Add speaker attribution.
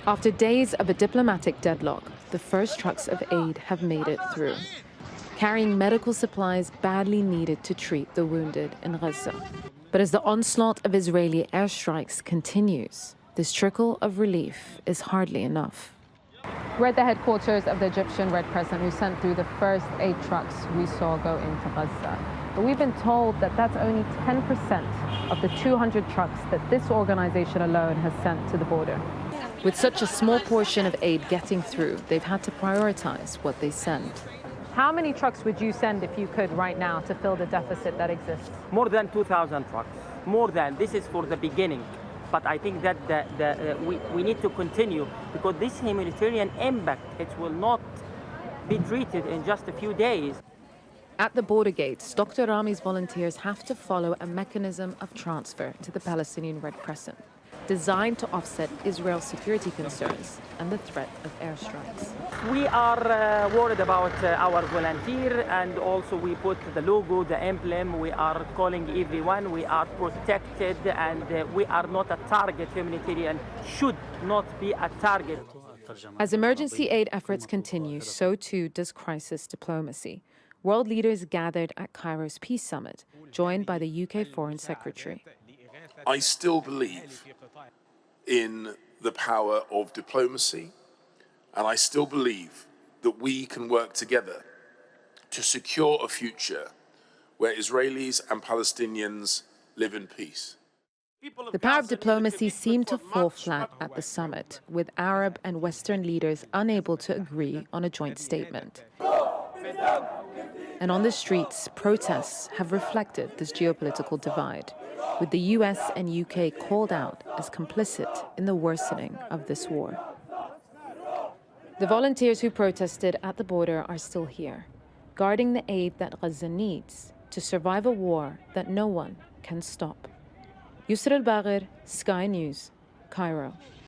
Speaker 1: After days of a diplomatic deadlock, the first trucks of aid have made it through, carrying medical supplies badly needed to treat the wounded in Gaza. But as the onslaught of Israeli airstrikes continues, this trickle of relief is hardly enough. We're at the headquarters of the Egyptian Red Crescent, who sent through the first 8 trucks we saw go into Gaza. But we've been told that that's only 10% of the 200 trucks that this organization alone has sent to the border. With such a small portion of aid getting through, they've had to prioritize what they send. How many trucks would you send if you could right now to fill the deficit that exists?
Speaker 2: More than 2,000 trucks. More than. This is for the beginning. But I think that we need to continue, because this humanitarian impact, it will not be treated in just a few days.
Speaker 1: At the border gates, Dr. Rami's volunteers have to follow a mechanism of transfer to the Palestinian Red Crescent, designed to offset Israel's security concerns and the threat of airstrikes.
Speaker 2: We are worried about our volunteer, and also we put the logo, the emblem. We are calling everyone. We are protected, and we are not a target. Humanitarian should not be a target.
Speaker 1: As emergency aid efforts continue, so too does crisis diplomacy. World leaders gathered at Cairo's Peace Summit, joined by the UK Foreign Secretary.
Speaker 3: I still believe in the power of diplomacy, and I still believe that we can work together to secure a future where Israelis and Palestinians live in peace.
Speaker 1: The power of diplomacy seemed to fall flat at the summit, with Arab and Western leaders unable to agree on a joint statement. And on the streets, protests have reflected this geopolitical divide, with the US and UK called out as complicit in the worsening of this war. The volunteers who protested at the border are still here, guarding the aid that Gaza needs to survive a war that no one can stop. Yusra al-Bagher, Sky News, Cairo.